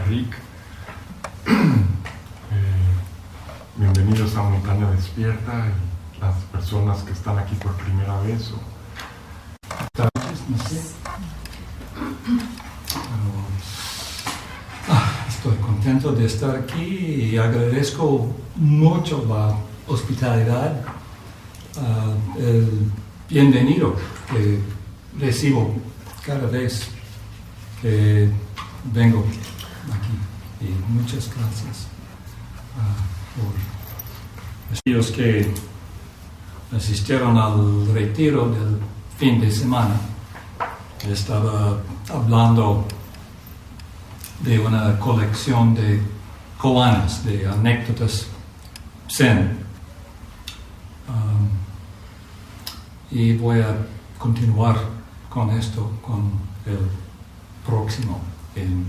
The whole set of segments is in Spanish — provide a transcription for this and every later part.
Rick. Bienvenidos a Montaña Despierta y las personas que están aquí por primera vez. No sé. Estoy contento de estar aquí y agradezco mucho la hospitalidad, el bienvenido que recibo cada vez que vengo aquí. Y muchas gracias por aquellos que asistieron al retiro del fin de semana. Estaba hablando de una colección de koanas, de anécdotas zen. Y voy a continuar con esto, con el próximo. El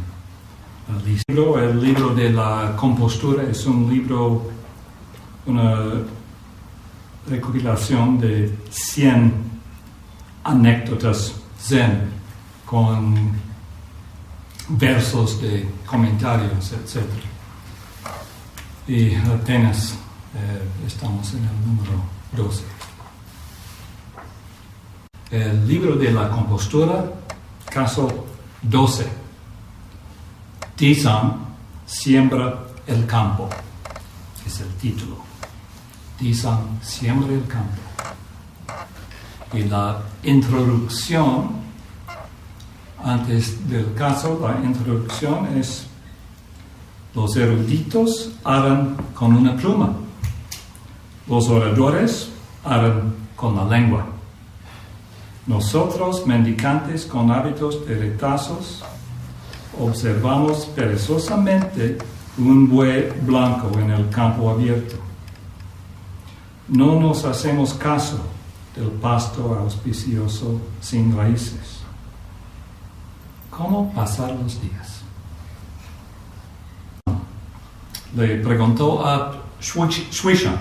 libro de la compostura es un libro, una recopilación de 100 anécdotas zen con versos de comentarios, etc. Y apenas estamos en el número 12. El libro de la compostura, caso 12. Disam siembra el campo, es el título. Disam siembra el campo. Y la introducción, antes del caso, la introducción es: los eruditos aran con una pluma, los oradores aran con la lengua. Nosotros, mendicantes con hábitos de retazos, observamos perezosamente un buey blanco en el campo abierto. No nos hacemos caso del pasto auspicioso sin raíces. ¿Cómo pasar los días? Le preguntó a Shuishan: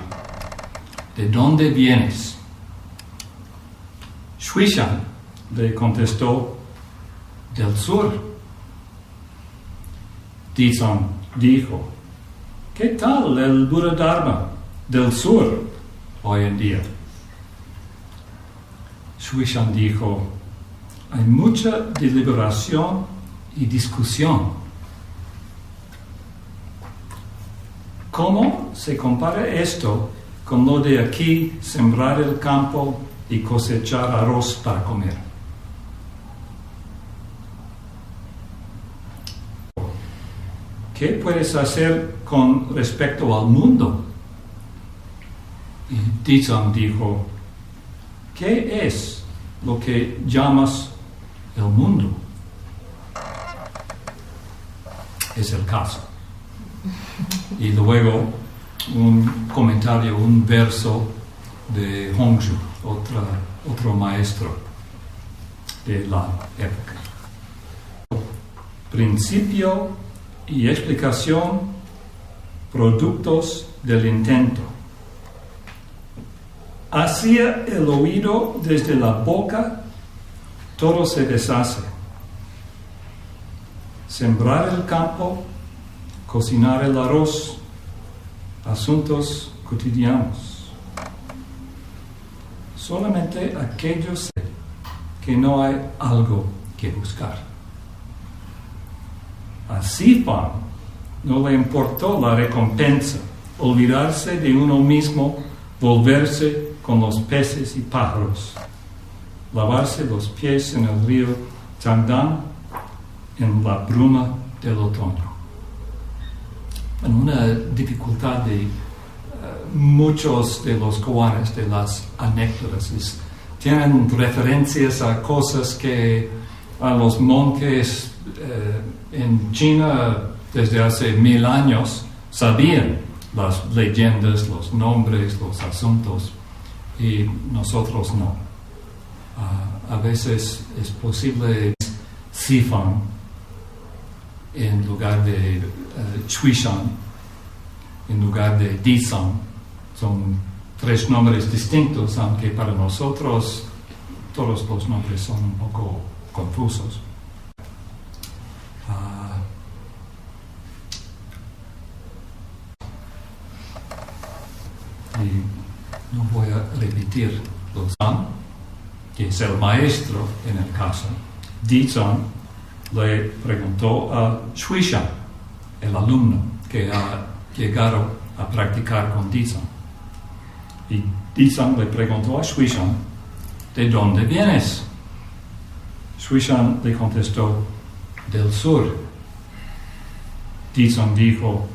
¿de dónde vienes? Shuishan le contestó: del sur. Disam dijo: ¿qué tal el Buda Dharma del sur hoy en día? Shuishan dijo: hay mucha deliberación y discusión. ¿Cómo se compara esto con lo de aquí, sembrar el campo y cosechar arroz para comer? ¿Qué puedes hacer con respecto al mundo? Y Disam dijo: ¿qué es lo que llamas el mundo? Es el caso. Y luego un comentario, un verso de Hongzhu, otro maestro de la época. Principio y explicación, productos del intento. Hacia el oído, desde la boca, todo se deshace. Sembrar el campo, cocinar el arroz, asuntos cotidianos. Solamente aquellos que no hay algo que buscar. A Sifan no le importó la recompensa, olvidarse de uno mismo, volverse con los peces y pájaros, lavarse los pies en el río Changdan en la bruma del otoño. Una dificultad de muchos de los koanas, de las anécdotas, tienen referencias a cosas que a los monjes en China desde hace 1000 años sabían, las leyendas, los nombres, los asuntos, y nosotros no. A veces es posible Sifan en lugar de Shuishan, en lugar de Disam. Son 3 nombres distintos, aunque para nosotros todos los nombres son un poco confusos. repetir los que es el maestro en el caso. Dizon le preguntó a Shuishan, el alumno que ha llegado a practicar con Dizon. Y Dizon le preguntó a Shuishan, ¿de dónde vienes? Shuishan le contestó, del sur. Dizon dijo,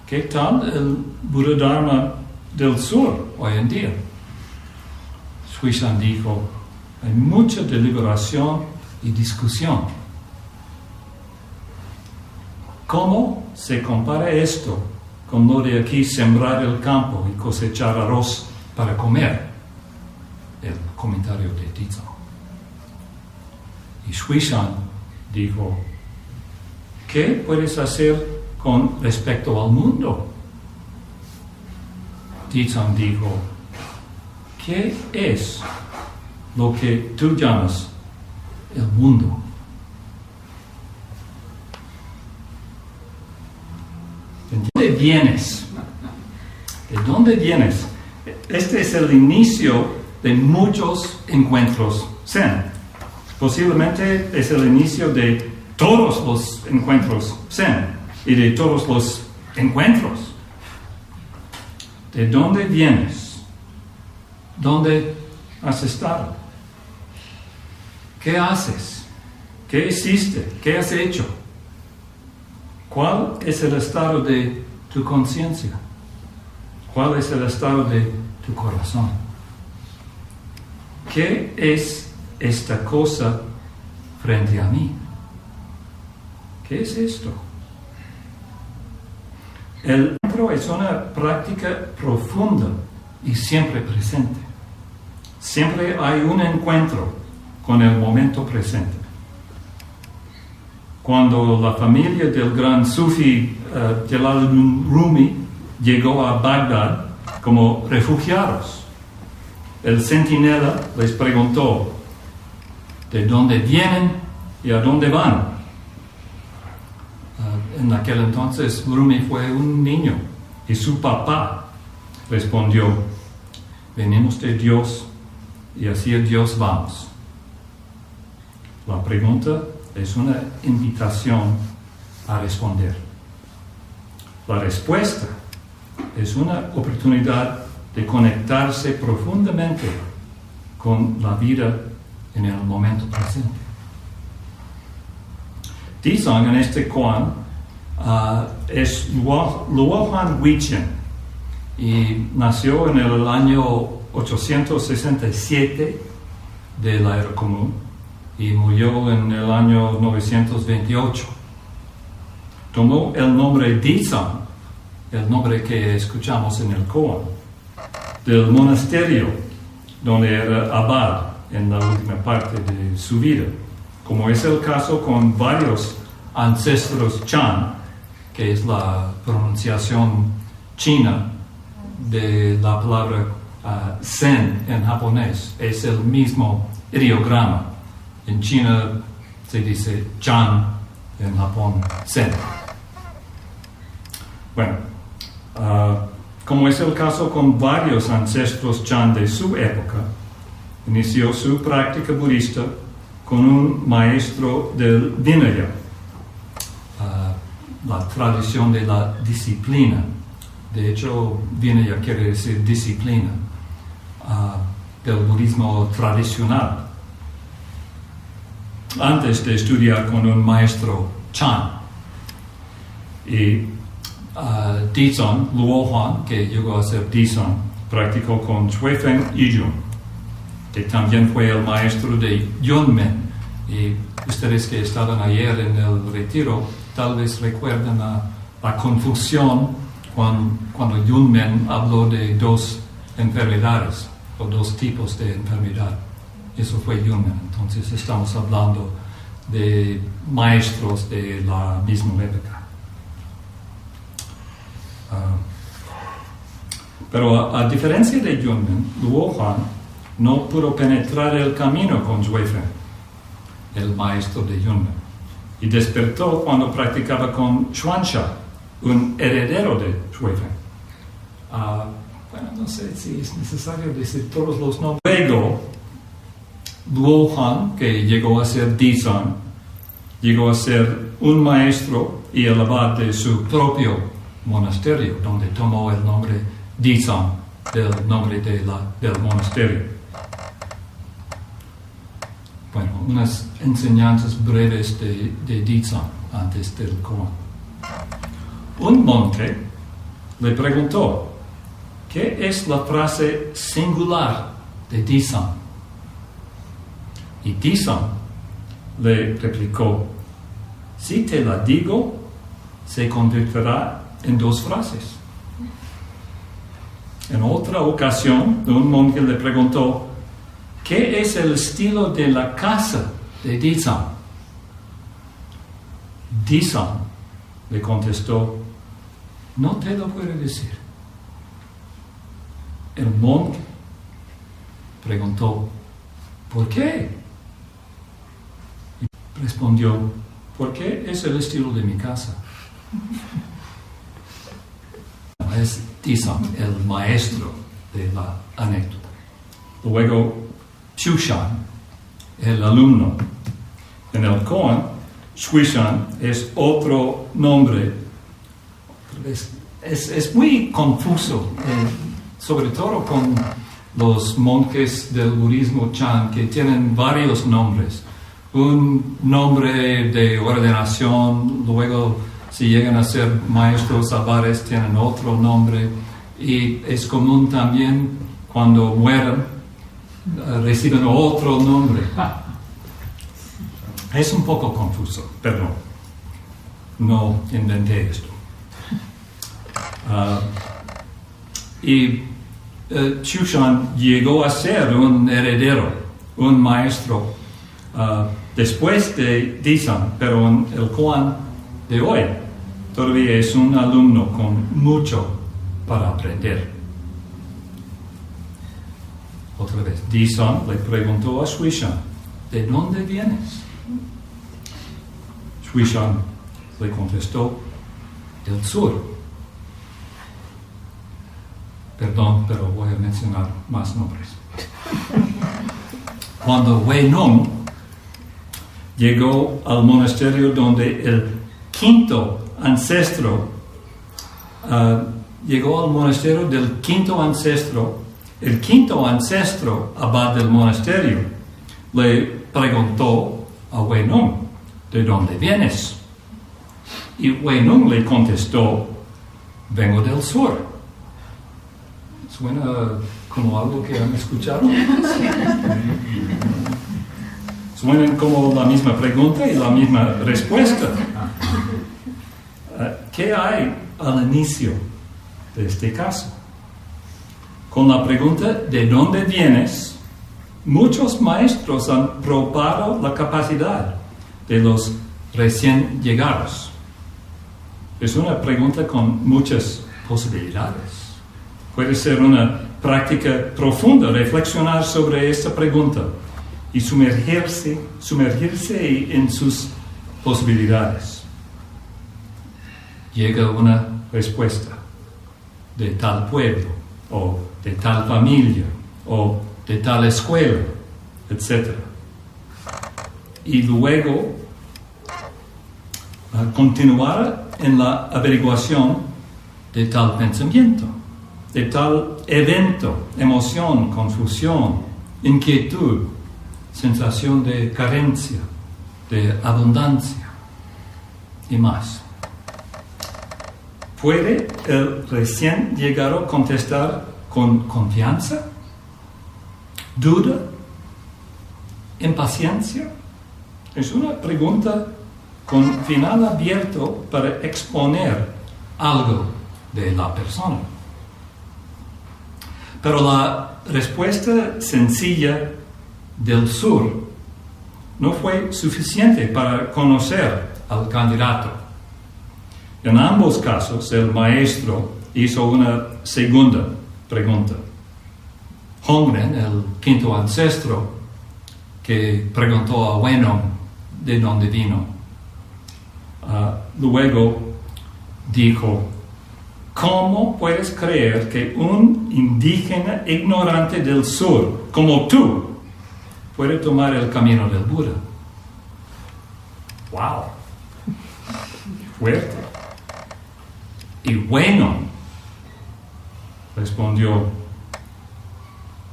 ¿qué tal el Buddha-dharma del sur hoy en día? Shuishan dijo, hay mucha deliberación y discusión. ¿Cómo se compara esto con lo de aquí sembrar el campo y cosechar arroz para comer? El comentario de Dizon. Y Shuishan dijo, ¿qué puedes hacer con respecto al mundo? Dizon dijo, ¿qué es lo que tú llamas el mundo? ¿De dónde vienes? ¿De dónde vienes? Este es el inicio de muchos encuentros Zen. Posiblemente es el inicio de todos los encuentros Zen y de todos los encuentros. ¿De dónde vienes? ¿Dónde has estado? ¿Qué haces? ¿Qué hiciste? ¿Qué has hecho? ¿Cuál es el estado de tu conciencia? ¿Cuál es el estado de tu corazón? ¿Qué es esta cosa frente a mí? ¿Qué es esto? El encuentro es una práctica profunda y siempre presente. Siempre hay un encuentro con el momento presente. Cuando la familia del gran sufi Jalaluddin Rumi llegó a Bagdad como refugiados, el centinela les preguntó de dónde vienen y a dónde van. En aquel entonces Rumi fue un niño y su papá respondió, venimos de Dios y hacia Dios vamos. La pregunta es una invitación a responder. La respuesta es una oportunidad de conectarse profundamente con la vida en el momento presente. Dizon en este koan es Luohan Huichen y nació en el año 867 de la era común y murió en el año 928. Tomó el nombre Dizon, el nombre que escuchamos en el koan, del monasterio donde era abad en la última parte de su vida, como es el caso con varios ancestros Chan, que es la pronunciación china de la palabra Zen en japonés. Es el mismo ideograma. En China se dice Chan, en Japón Zen. Bueno, como es el caso con varios ancestros Chan de su época, inició su práctica budista con un maestro del Vinaya, la tradición de la disciplina. De hecho, Vinaya quiere decir disciplina, del budismo tradicional. Antes de estudiar con un maestro Chan, y Dizon, Luohan, que llegó a ser Dizon, practicó con Xuefeng Yijun, que también fue el maestro de Yunmen. Y ustedes que estaban ayer en el retiro, tal vez recuerdan la confusión cuando Yunmen habló de dos enfermedades, o dos tipos de enfermedad. Eso fue Yunmen. Entonces estamos hablando de maestros de la misma época. Pero a diferencia de Yunmen, Luohan no pudo penetrar el camino con Xuefeng, el maestro de Yunmen, y despertó cuando practicaba con Xuanxia, un heredero de Xuefeng. bueno, no sé si es necesario decir todos los nombres. Luego, Luo Han, que llegó a ser Dizan, llegó a ser un maestro y el abad de su propio monasterio, donde tomó el nombre Dizan, del nombre del monasterio. Bueno, unas enseñanzas breves de Dizan antes del koan. Un monje le preguntó, ¿qué es la frase singular de Dizan? Y Dizan le replicó, si te la digo, se convertirá en dos frases. En otra ocasión, un monje le preguntó, ¿qué es el estilo de la casa de Dizan? Dizan le contestó, no te lo puedo decir. El monje preguntó, ¿por qué? Y respondió, porque es el estilo de mi casa. Es Dizan, el maestro de la anécdota. Luego, Shushan, el alumno. En el koan, Shuishan es otro nombre. Es muy confuso, sobre todo con los monjes del budismo Chan, que tienen varios nombres. Un nombre de ordenación, luego si llegan a ser maestros abades tienen otro nombre, y es común también cuando mueren reciben otro nombre. Es un poco confuso, perdón, no inventé esto. Shushan llegó a ser un heredero, un maestro, después de Dizan, pero en el koan de hoy todavía es un alumno con mucho para aprender. Otra vez, Dizan le preguntó a Shuishan, ¿de dónde vienes? Shuishan le contestó, del sur. Perdón, pero voy a mencionar más nombres. Cuando Wei Nong llegó al monasterio donde el quinto ancestro, el quinto ancestro abad del monasterio le preguntó a Wei Nong, ¿de dónde vienes? Y Wei Nong le contestó, vengo del sur. ¿Suena como algo que han escuchado? Suenan como la misma pregunta y la misma respuesta. ¿Qué hay al inicio de este caso? Con la pregunta ¿de dónde vienes? Muchos maestros han probado la capacidad de los recién llegados. Es una pregunta con muchas posibilidades. Puede ser una práctica profunda reflexionar sobre esta pregunta y sumergirse en sus posibilidades. Llega una respuesta de tal pueblo, o de tal familia, o de tal escuela, etc. Y luego continuar en la averiguación de tal pensamiento, de tal evento, emoción, confusión, inquietud, sensación de carencia, de abundancia y más. ¿Puede el recién llegado contestar con confianza, duda, impaciencia? Es una pregunta con final abierto para exponer algo de la persona. Pero la respuesta sencilla del sur no fue suficiente para conocer al candidato. En ambos casos, el maestro hizo una segunda pregunta. Hongren, el quinto ancestro, que preguntó a Wei Nong de dónde vino, luego dijo, ¿cómo puedes creer que un indígena ignorante del sur, como tú, puede tomar el camino del Buda? ¡Wow! Fuerte. Y bueno, respondió,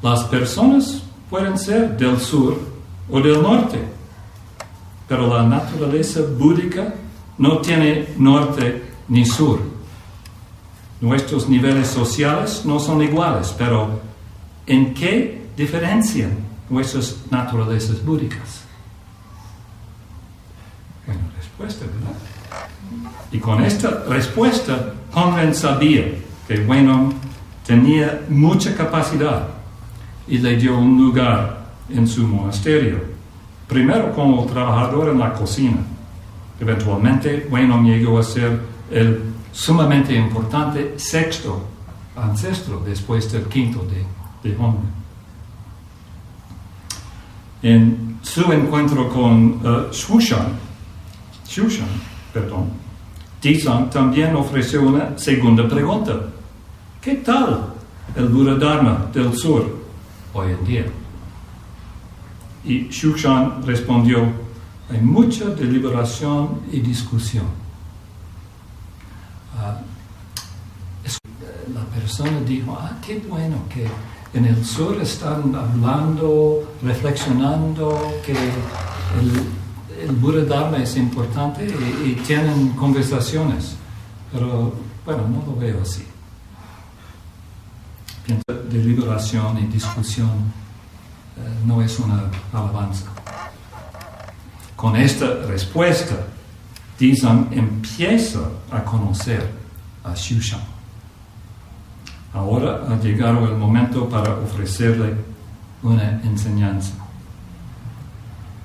las personas pueden ser del sur o del norte, pero la naturaleza búdica no tiene norte ni sur. Nuestros niveles sociales no son iguales, pero ¿en qué diferencian nuestras naturalezas búdicas? Buena respuesta, ¿verdad? Y con esta respuesta, Honren sabía que Wenhom tenía mucha capacidad y le dio un lugar en su monasterio, primero como trabajador en la cocina. Eventualmente, Wenhom llegó a ser el sumamente importante sexto ancestro después del quinto de Honren. En su encuentro con Shushan, Tizang también ofreció una segunda pregunta. ¿Qué tal el Buda Dharma del sur hoy en día? Y Shushan respondió, hay mucha deliberación y discusión. La persona dijo, qué bueno que en el sur están hablando, reflexionando, que el Buda Dharma es importante y tienen conversaciones. Pero, bueno, no lo veo así. Pienso que deliberación y discusión no es una alabanza. Con esta respuesta, Tizang empieza a conocer a Shushan. Ahora ha llegado el momento para ofrecerle una enseñanza.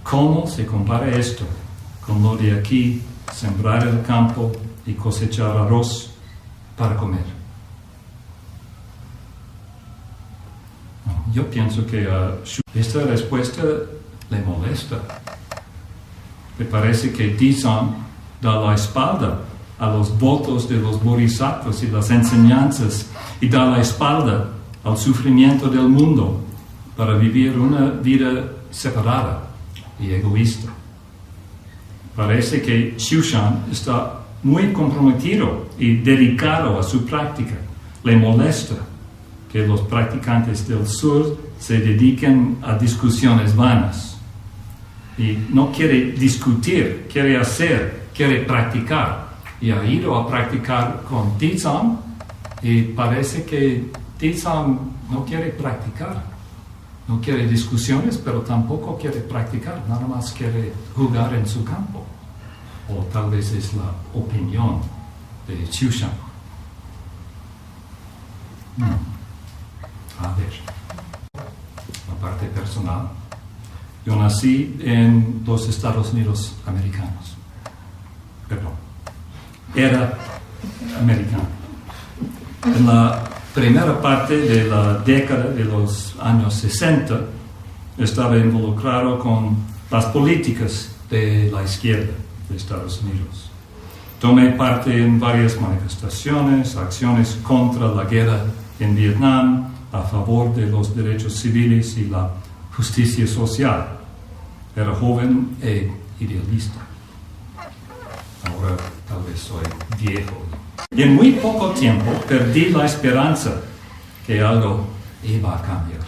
¿Cómo se compara esto con lo de aquí, sembrar el campo y cosechar arroz para comer? Yo pienso que esta respuesta le molesta. Me parece que Tizang da la espalda a los votos de los bodhisattvas y las enseñanzas y da la espalda al sufrimiento del mundo para vivir una vida separada y egoísta. Parece que Shushan está muy comprometido y dedicado a su práctica. Le molesta que los practicantes del sur se dediquen a discusiones vanas. Y no quiere discutir, quiere hacer, quiere practicar. Y ha ido a practicar con Tizang y parece que Tizang no quiere practicar. No quiere discusiones, pero tampoco quiere practicar, nada más quiere jugar en su campo. O tal vez es la opinión de Shushan. A ver, la parte personal. Yo nací en los Estados Unidos americanos. Perdón. Era americano. En la primera parte de la década de los años 60 estaba involucrado con las políticas de la izquierda de Estados Unidos. Tomé parte en varias manifestaciones, acciones contra la guerra en Vietnam, a favor de los derechos civiles y la justicia social. Era joven e idealista. Ahora tal vez soy viejo. Y en muy poco tiempo perdí la esperanza que algo iba a cambiar.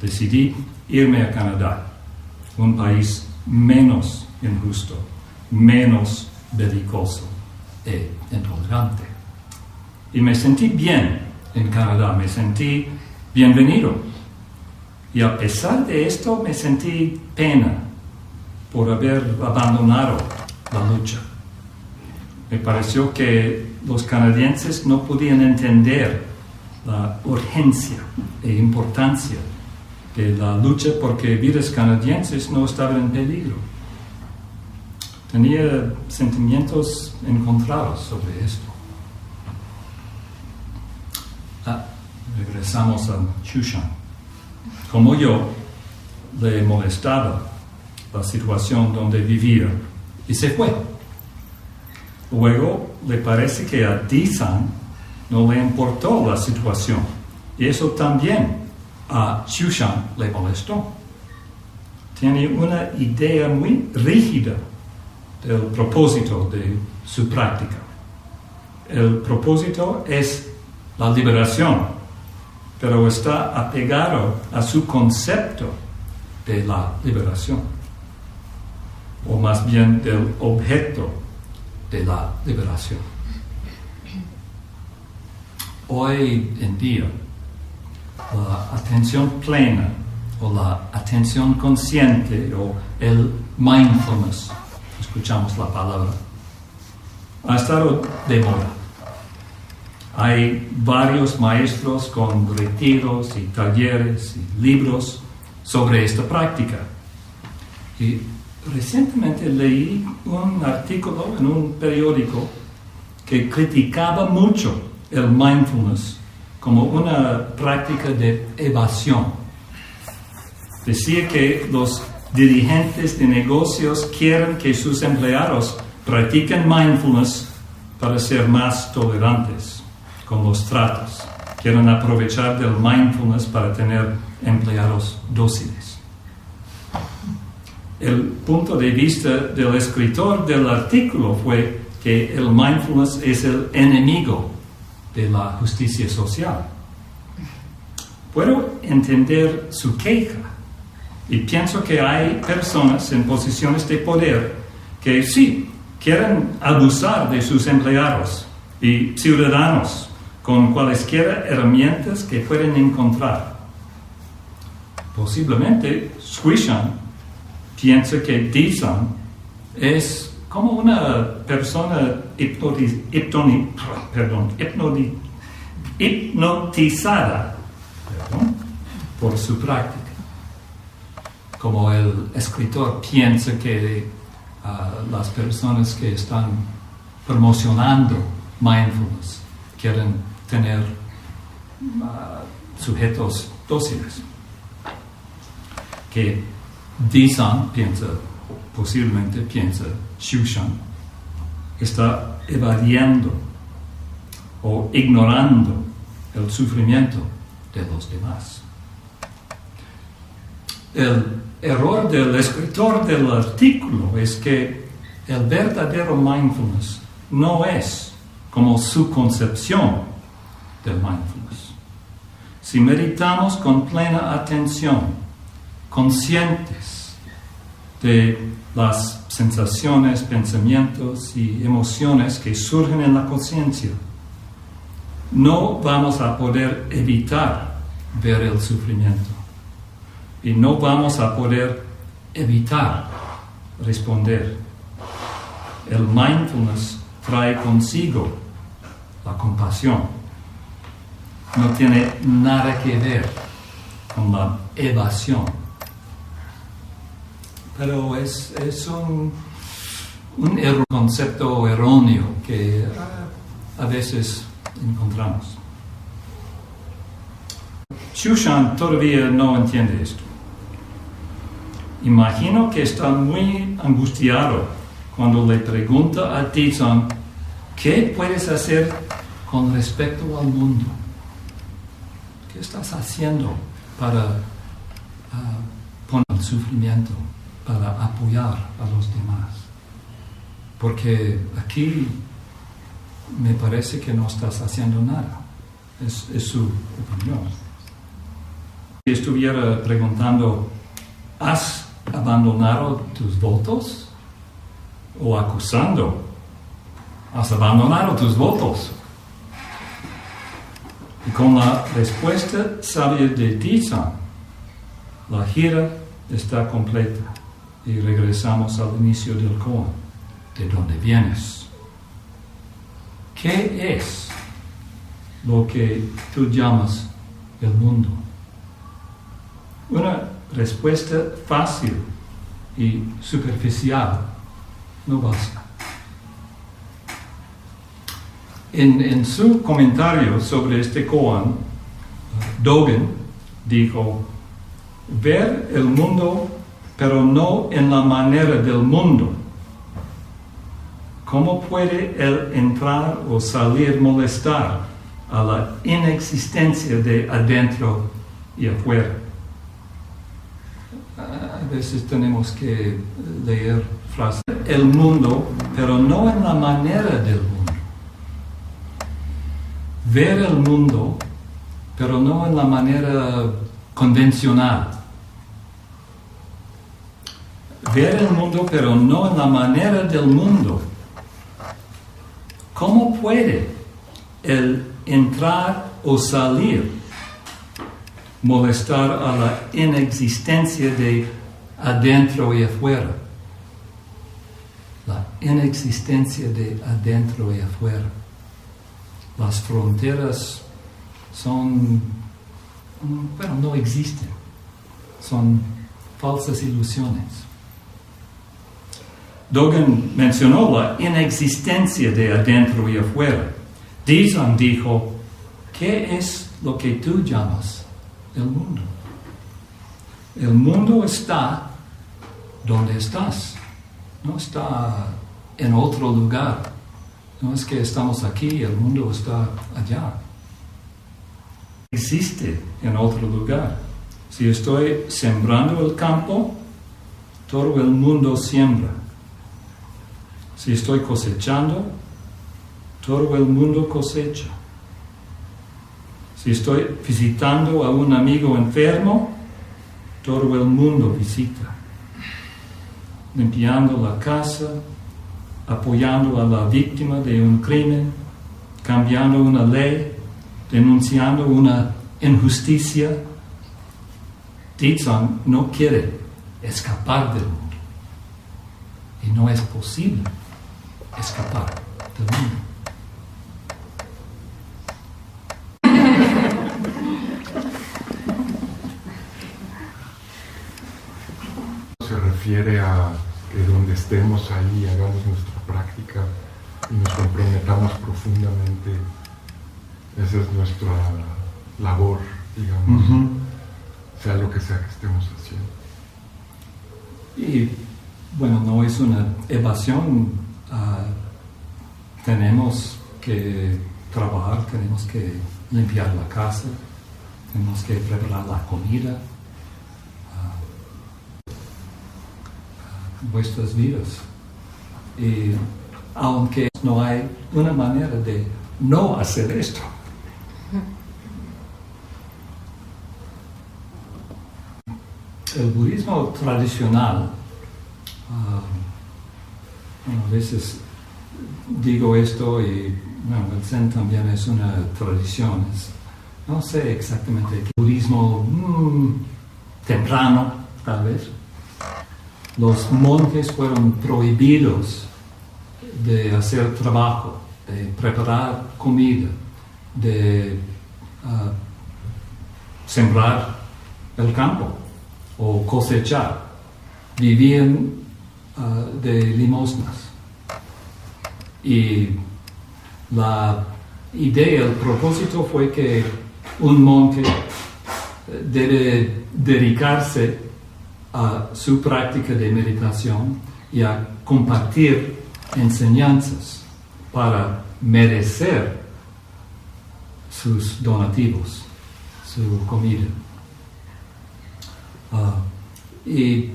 Decidí irme a Canadá, un país menos injusto, menos belicoso e intolerante. Y me sentí bien en Canadá, me sentí bienvenido. Y a pesar de esto me sentí pena por haber abandonado la lucha. Me pareció que los canadienses no podían entender la urgencia e importancia de la lucha porque vidas canadienses no estaban en peligro. Tenía sentimientos encontrados sobre esto. Regresamos a Shushan. Como yo, le molestaba la situación donde vivía y se fue. Luego le parece que a Di-san no le importó la situación. Y eso también a Shushan le molestó. Tiene una idea muy rígida del propósito de su práctica. El propósito es la liberación, pero está apegado a su concepto de la liberación, o más bien del objeto de la liberación. Hoy en día, la atención plena o la atención consciente o el mindfulness, escuchamos la palabra, ha estado de moda. Hay varios maestros con retiros y talleres y libros sobre esta práctica. Y recientemente leí un artículo en un periódico que criticaba mucho el mindfulness como una práctica de evasión. Decía que los dirigentes de negocios quieren que sus empleados practiquen mindfulness para ser más tolerantes con los tratos. Quieren aprovechar del mindfulness para tener empleados dóciles. El punto de vista del escritor del artículo fue que el mindfulness es el enemigo de la justicia social. Puedo entender su queja y pienso que hay personas en posiciones de poder que sí quieren abusar de sus empleados y ciudadanos con cualesquiera herramientas que pueden encontrar. Posiblemente Shushan piensa que Di-san es como una persona hipnotizada por su práctica. Como el escritor piensa que las personas que están promocionando mindfulness quieren tener sujetos dóciles. Que Di-san posiblemente piensa, Shushan está evadiendo o ignorando el sufrimiento de los demás. El error del escritor del artículo es que el verdadero mindfulness no es como su concepción del mindfulness. Si meditamos con plena atención, conscientes de las sensaciones, pensamientos y emociones que surgen en la conciencia, no vamos a poder evitar ver el sufrimiento y no vamos a poder evitar responder. El mindfulness trae consigo la compasión. No tiene nada que ver con la evasión. Pero es un concepto erróneo que a veces encontramos. Shushan todavía no entiende esto. Imagino que está muy angustiado cuando le pregunta a Di-san, ¿qué puedes hacer con respecto al mundo? ¿Qué estás haciendo para poner el sufrimiento, para apoyar a los demás? Porque aquí me parece que no estás haciendo nada. Es su opinión. Si estuviera preguntando, ¿has abandonado tus votos? O acusando, ¿has abandonado tus votos? Y con la respuesta sabia de Di-san, la gira está completa y regresamos al inicio del koan. ¿De dónde vienes? ¿Qué es lo que tú llamas el mundo? Una respuesta fácil y superficial no basta. En su comentario sobre este koan, Dogen dijo, ver el mundo, pero no en la manera del mundo, ¿Cómo puede él entrar o salir molestar a la inexistencia de adentro y afuera? A veces tenemos que leer frases. El mundo, pero no en la manera del mundo. Ver el mundo, pero no en la manera convencional. Ver el mundo, pero no en la manera del mundo. ¿Cómo puede el entrar o salir molestar a la inexistencia de adentro y afuera? La inexistencia de adentro y afuera. Las fronteras no existen. Son falsas ilusiones. Dogen mencionó la inexistencia de adentro y afuera. Dizon dijo, ¿qué es lo que tú llamas el mundo? El mundo está donde estás, no está en otro lugar. No es que estamos aquí y el mundo está allá. Existe en otro lugar. Si estoy sembrando el campo, todo el mundo siembra. Si estoy cosechando, todo el mundo cosecha. Si estoy visitando a un amigo enfermo, todo el mundo visita. Limpiando la casa, apoyando a la víctima de un crimen, cambiando una ley, denunciando una injusticia. Dizon no quiere escapar del mundo. Y no es posible escapar del mundo. Se refiere a que donde estemos ahí hagamos nuestra práctica y nos comprometamos profundamente. Esa es nuestra labor, digamos, sea lo que sea que estemos haciendo. Y bueno, no es una evasión. Tenemos que trabajar, tenemos que limpiar la casa, tenemos que preparar la comida. Vuestras vidas. Y aunque no hay una manera de no hacer esto. El budismo tradicional, a veces digo esto y el Zen también es una tradición. No sé exactamente qué budismo temprano, tal vez. Los monjes fueron prohibidos de hacer trabajo, de preparar comida, de sembrar el campo o cosechar. Vivían de limosnas. Y la idea, el propósito fue que un monje debe dedicarse a su práctica de meditación y a compartir enseñanzas para merecer sus donativos, su comida. Y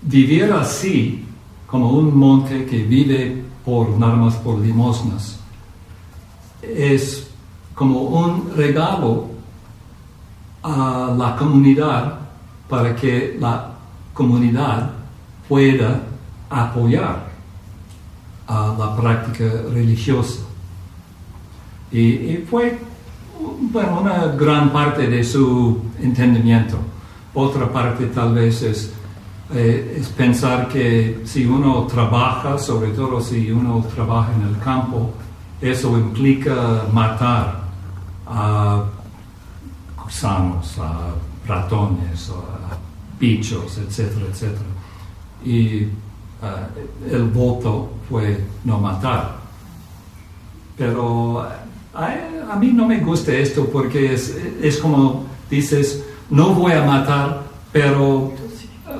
vivir así, como un monje que vive nada más por limosnas, es como un regalo a la comunidad para que la comunidad pueda apoyar a la práctica religiosa. Y fue una gran parte de su entendimiento. Otra parte tal vez es pensar que si uno trabaja, sobre todo si uno trabaja en el campo, eso implica matar a gusanos, a ratones, a bichos, etcétera, etcétera. Y el voto fue no matar. Pero a mí no me gusta esto porque es como dices, no voy a matar, pero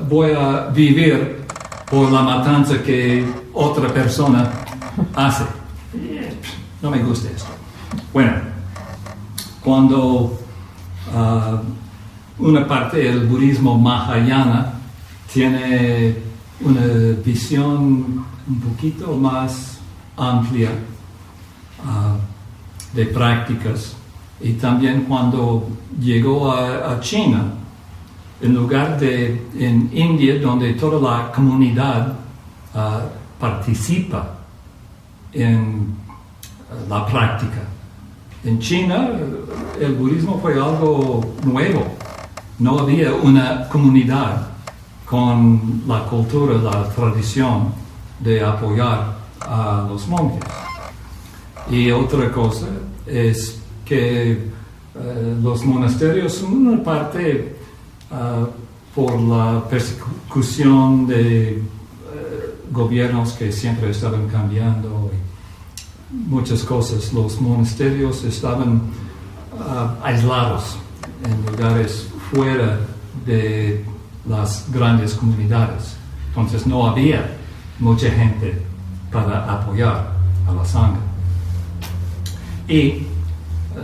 voy a vivir por la matanza que otra persona hace. No me gusta esto. Bueno, cuando una parte del budismo Mahayana tiene una visión un poquito más amplia de prácticas, y también cuando llegó a China, en lugar de en India, donde toda la comunidad participa en la práctica. En China, el budismo fue algo nuevo. No había una comunidad con la cultura, la tradición de apoyar a los monjes. Y otra cosa es que los monasterios son una parte por la persecución de gobiernos que siempre estaban cambiando y muchas cosas. Los monasterios estaban aislados en lugares fuera de las grandes comunidades. Entonces no había mucha gente para apoyar a la sangha. Y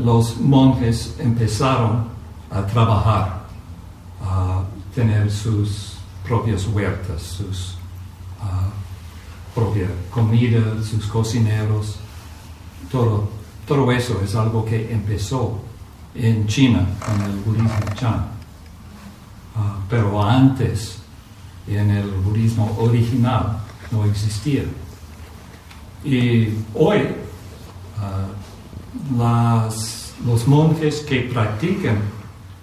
los monjes empezaron a trabajar, a tener sus propias huertas, sus propia comida, sus cocineros. Todo eso es algo que empezó en China con el budismo Chan. Pero antes, en el budismo original, no existía. Y hoy, los monjes que practican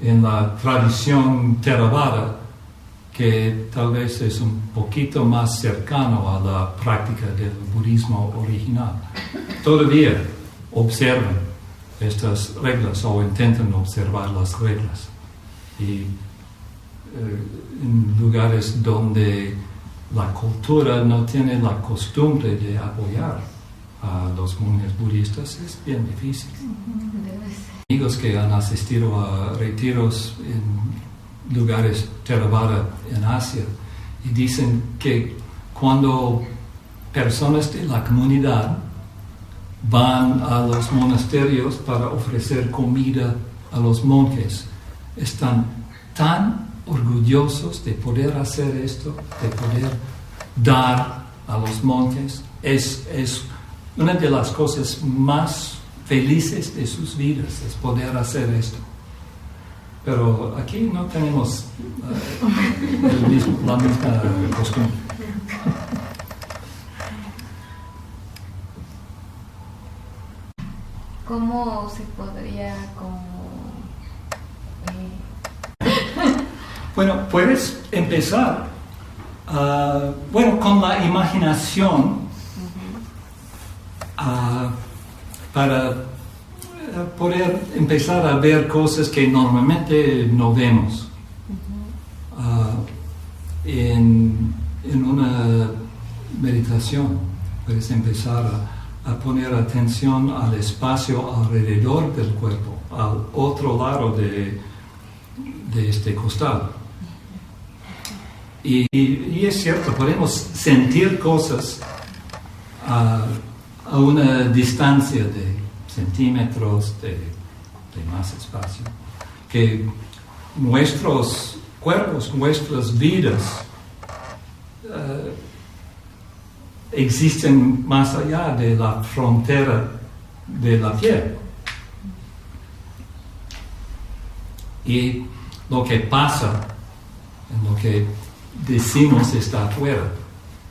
en la tradición Theravada, que tal vez es un poquito más cercano a la práctica del budismo original, todavía observan estas reglas o intentan observar las reglas. Y en lugares donde la cultura no tiene la costumbre de apoyar a los monjes budistas, es bien difícil. Amigos que han asistido a retiros en lugares Theravada en Asia y dicen que cuando personas de la comunidad van a los monasterios para ofrecer comida a los monjes, están tan orgullosos de poder hacer esto, de poder dar a los monjes. Es una de las cosas más felices de sus vidas, es poder hacer esto. Pero aquí no tenemos la misma costumbre. ¿Cómo se podría Bueno, puedes empezar con la imaginación para poder empezar a ver cosas que normalmente no vemos. En una meditación puedes empezar a poner atención al espacio alrededor del cuerpo, al otro lado de este costal. Y es cierto, podemos sentir cosas a una distancia de centímetros de más espacio, que nuestros cuerpos, nuestras vidas existen más allá de la frontera de la piel. Y lo que pasa, en lo que decimos está afuera,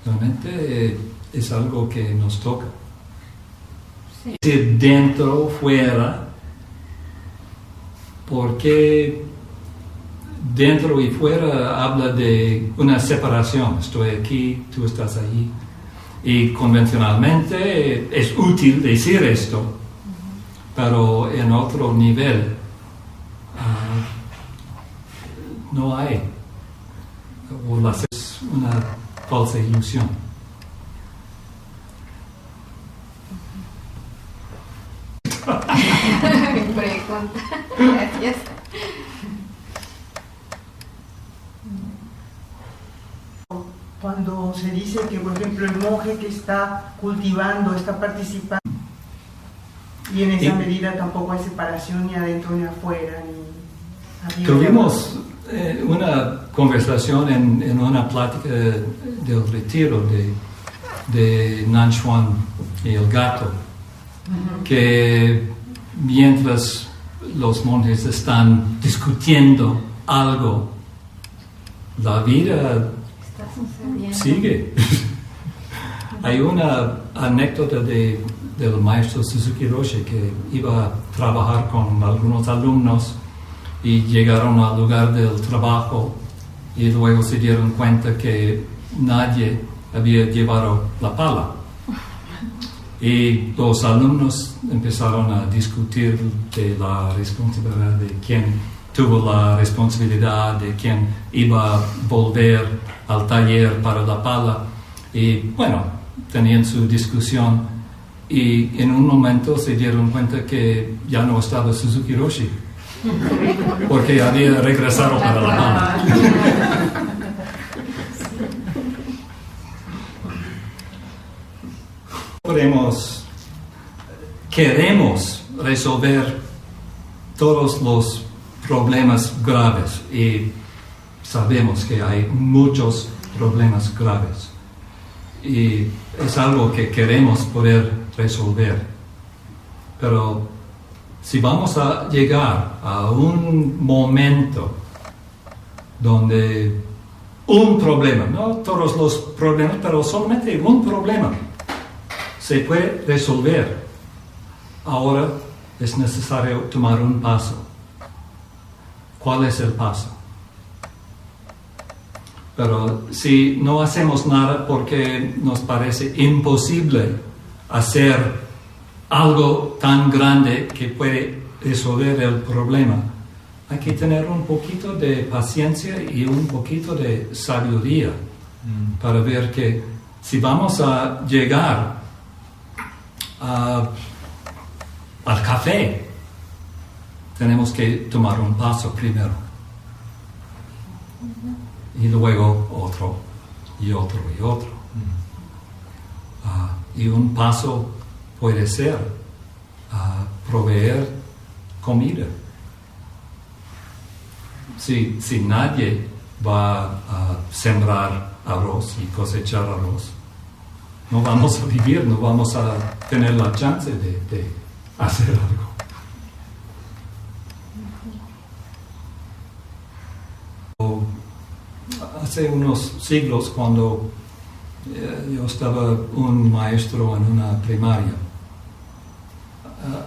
realmente es algo que nos toca. Sí. Decir dentro, fuera, porque dentro y fuera habla de una separación. Estoy aquí, tú estás allí. Y convencionalmente es útil decir esto, pero en otro nivel no hay. O es una falsa ilusión. Pregunta. Gracias. Cuando se dice que, por ejemplo, el monje que está cultivando, está participando, y en esa medida tampoco hay separación ni adentro ni afuera, ni arriba. Tuvimos una conversación en una plática del retiro de Nanchuan y el gato, que mientras los monjes están discutiendo algo, la vida Está sucediendo. sigue. Hay una anécdota del maestro Suzuki Roshi que iba a trabajar con algunos alumnos y llegaron al lugar del trabajo y luego se dieron cuenta que nadie había llevado la pala. Y los alumnos empezaron a discutir de la responsabilidad de quién tuvo la responsabilidad, de quién iba a volver al taller para la pala. Y bueno, tenían su discusión y en un momento se dieron cuenta que ya no estaba Suzuki Roshi, porque había regresado para la pala. Queremos resolver todos los problemas graves y sabemos que hay muchos problemas graves y es algo que queremos poder resolver, pero si vamos a llegar a un momento donde un problema, no todos los problemas, pero solamente un problema se puede resolver, ahora es necesario tomar un paso. ¿Cuál es el paso? Pero si no hacemos nada porque nos parece imposible hacer algo tan grande que puede resolver el problema, hay que tener un poquito de paciencia y un poquito de sabiduría para ver que si vamos a llegar al café, tenemos que tomar un paso primero y luego otro y otro y otro. Y un paso puede ser proveer comida. Si nadie va a sembrar arroz y cosechar arroz, no vamos a vivir, no vamos a tener la chance de hacer algo. Hace unos siglos, cuando yo estaba un maestro en una primaria,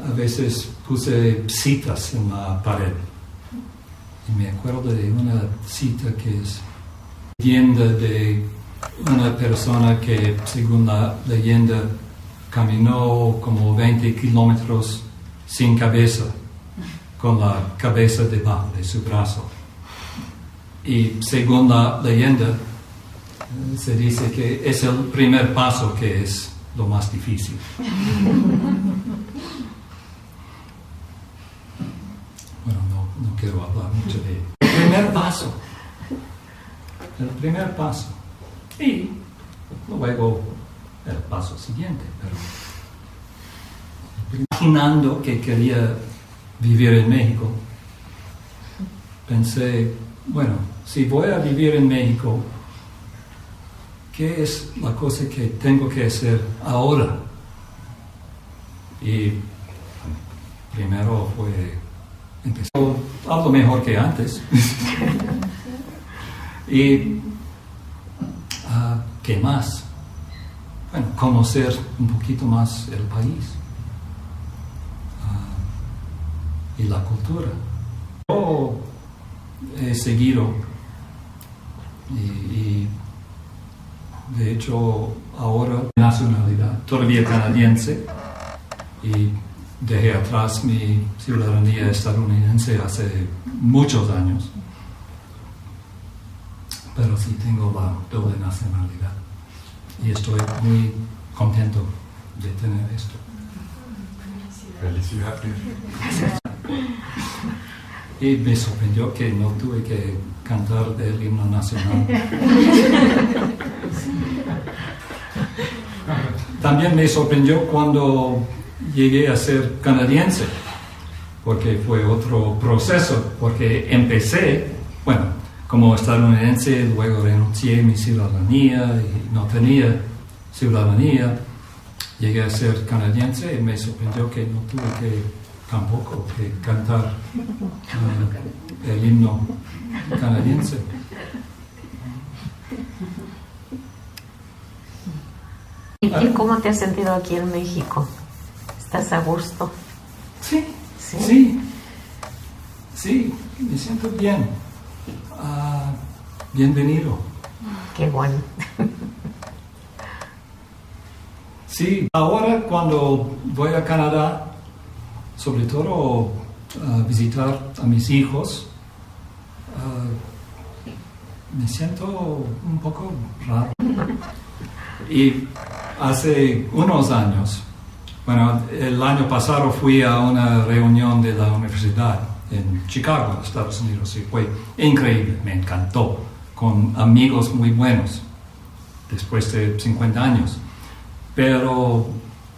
a veces puse citas en la pared. Y me acuerdo de una cita que es leyenda de una persona que, según la leyenda, caminó como 20 kilómetros sin cabeza, con la cabeza debajo de su brazo. Y según la leyenda, se dice que es el primer paso que es lo más difícil. Bueno, no quiero hablar mucho de el primer paso. El primer paso. Y luego el paso siguiente. Pero imaginando que quería vivir en México, pensé, bueno, si voy a vivir en México, ¿qué es la cosa que tengo que hacer ahora? Y primero fue empezar algo mejor que antes. Y ¿qué más? Bueno, conocer un poquito más el país y la cultura. Yo he seguido y de hecho ahora nacionalidad todavía canadiense y dejé atrás mi ciudadanía estadounidense hace muchos años, pero sí tengo la doble nacionalidad y estoy muy contento de tener esto. Felicidades. Y me sorprendió que no tuve que cantar el himno nacional. También me sorprendió cuando llegué a ser canadiense, porque fue otro proceso, porque empecé, bueno, como estadounidense, luego renuncié a mi ciudadanía y no tenía ciudadanía, llegué a ser canadiense y me sorprendió que no tuve tampoco que cantar el himno canadiense. ¿Y cómo te has sentido aquí en México? ¿Estás a gusto? Sí, Sí. sí, sí, me siento bien. Bienvenido. Qué bueno. Sí, ahora cuando voy a Canadá, sobre todo a visitar a mis hijos, me siento un poco raro. Y hace unos años, bueno, el año pasado fui a una reunión de la universidad en Chicago, Estados Unidos, y fue increíble, me encantó, con amigos muy buenos, después de 50 años. Pero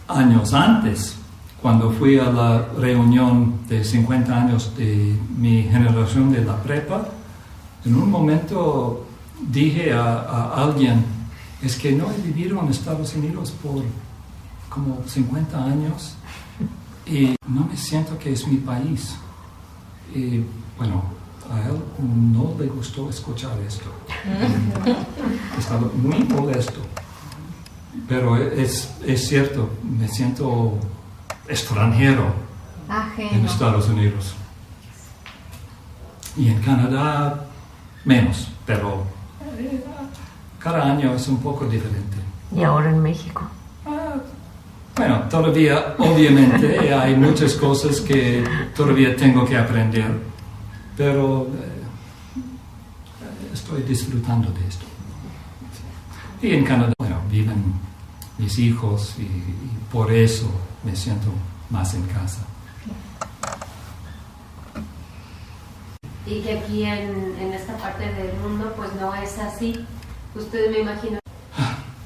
años antes, cuando fui a la reunión de 50 años de mi generación de la prepa, en un momento dije a alguien, es que no he vivido en Estados Unidos por como 50 años y no me siento que es mi país. Y bueno, a él no le gustó escuchar esto. Estaba muy molesto. Pero es cierto, me siento extranjero en Ajeno. Estados Unidos. Y en Canadá menos, pero cada año es un poco diferente. ¿Y ahora en México? Bueno, todavía, obviamente, hay muchas cosas que todavía tengo que aprender, pero estoy disfrutando de esto. Y en Canadá, bueno, viven mis hijos y por eso me siento más en casa. Y que aquí en esta parte del mundo pues no es así. Ustedes me imagino.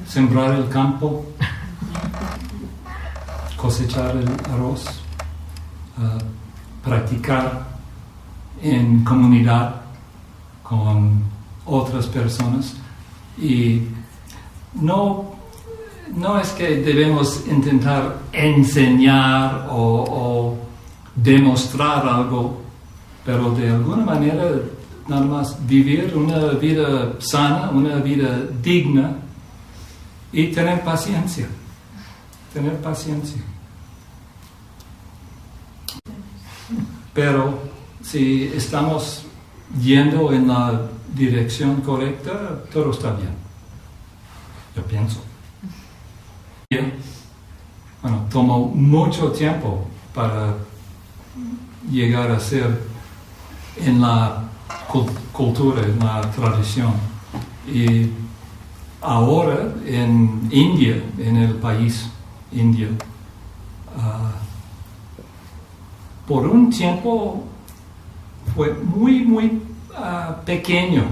Sembrar el campo, cosechar el arroz, practicar en comunidad con otras personas y no es que debemos intentar enseñar o demostrar algo, pero de alguna manera nada más vivir una vida sana, una vida digna y tener paciencia. Tener paciencia. Pero si estamos yendo en la dirección correcta, todo está bien. Yo pienso. Bueno, tomó mucho tiempo para llegar a ser en la cultura, en la tradición. Y ahora en India, en el país India, por un tiempo fue muy pequeño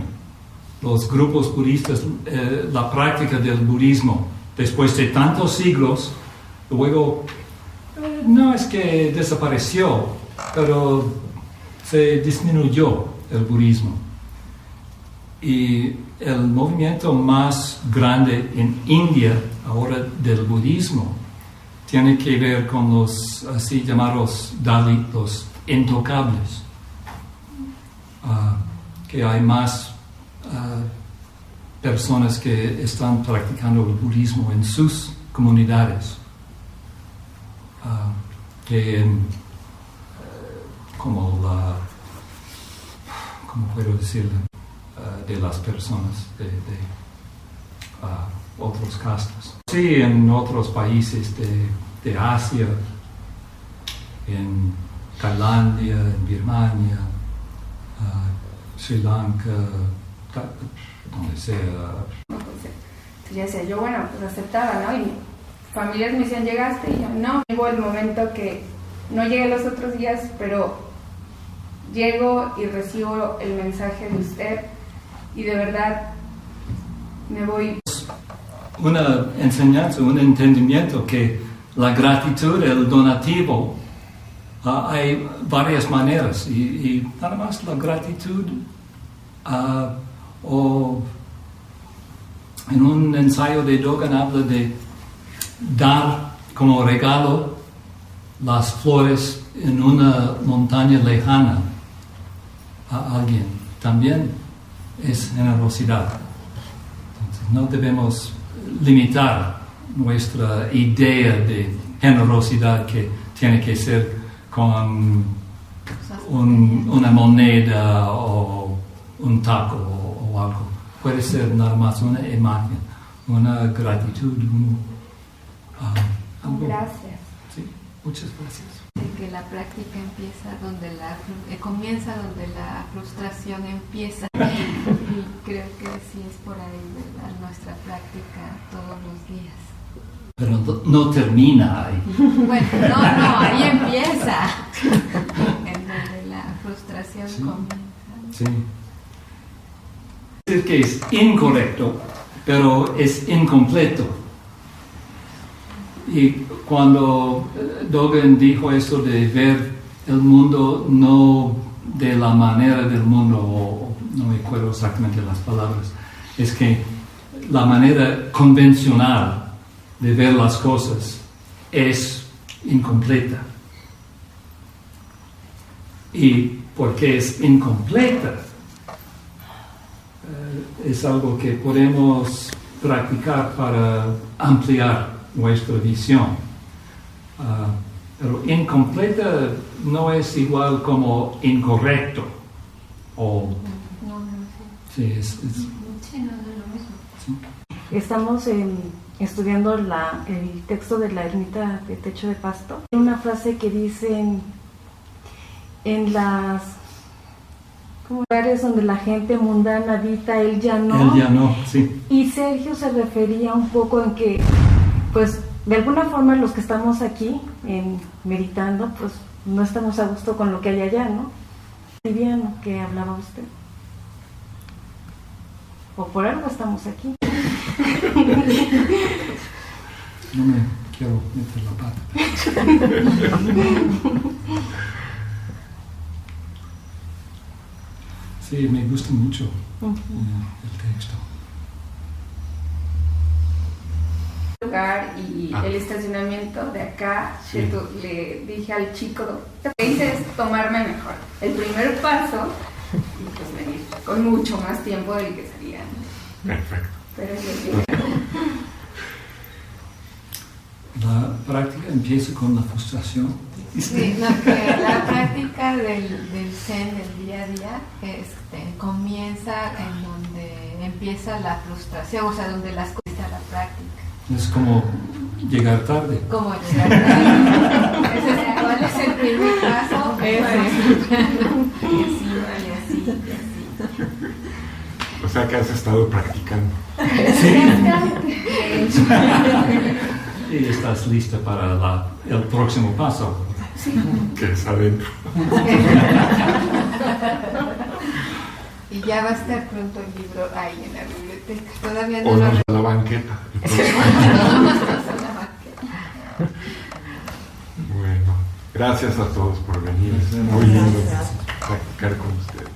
los grupos budistas, la práctica del budismo. Después de tantos siglos, luego no es que desapareció, pero se disminuyó el budismo. Y el movimiento más grande en India ahora del budismo tiene que ver con los así llamados Dalit, los intocables, que hay más personas que están practicando el budismo en sus comunidades, que como ¿cómo puedo decirlo? De las personas de otros castas. Sí, en otros países de Asia, en Tailandia, en Birmania, Sri Lanka, donde sea. Entonces yo decía, yo bueno, pues aceptaba, ¿no? Y familiares me decían, ¿llegaste? Y yo, no. Llegó el momento que no llegué los otros días, pero llego y recibo el mensaje de usted y de verdad me voy. Una enseñanza, un entendimiento que la gratitud, el donativo, hay varias maneras y nada más la gratitud o en un ensayo de Dogen habla de dar como regalo las flores en una montaña lejana a alguien. También es generosidad. Entonces, no debemos limitar nuestra idea de generosidad que tiene que ser con una moneda o un taco o algo. Puede ser nada más una imagen, una gratitud, algo. Gracias. Sí, muchas gracias. Que la práctica comienza donde la frustración empieza. Y creo que sí es por ahí, ¿verdad? Nuestra práctica todos los días. Pero no termina ahí. Bueno, no, ahí empieza. En donde la frustración Sí. comienza. Sí. Es decir que es incorrecto, pero es incompleto. Y cuando Dogen dijo eso de ver el mundo no de la manera del mundo, o no me acuerdo exactamente las palabras, es que la manera convencional de ver las cosas es incompleta. Y porque es incompleta, es algo que podemos practicar para ampliar nuestra visión. Pero incompleta no es igual como incorrecto. O, No, sí, es Sí, no es lo mismo. sí. Estamos estudiando el texto de la ermita de Techo de Pasto. Hay una frase que dice en las lugares donde la gente mundana habita, él ya no. Él ya no, sí. Y Sergio se refería un poco en que, pues, de alguna forma los que estamos aquí meditando, pues, no estamos a gusto con lo que hay allá, ¿no? Liviano, que hablaba usted. O por algo estamos aquí. No me quiero meter la pata. Sí, me gusta mucho el texto. Lugar y el estacionamiento de acá, Sí. le dije al chico, lo que hice es tomarme mejor el primer paso y pues venir con mucho más tiempo del que sería. Perfecto. Pero yo La práctica empieza con la frustración. Sí, no, que la práctica del Zen del día a día comienza en donde empieza la frustración, o sea, donde las cosas la práctica. Es como llegar tarde. Como llegar tarde. ¿Cuál es el primer paso? Y así. O sea que has estado practicando. Y estás lista para el próximo paso. Que es adentro. Y ya va a estar pronto el libro ahí en la biblioteca. Todavía no O lo nos a la banqueta. Bueno, gracias a todos por venir. Es muy lindo practicar con ustedes.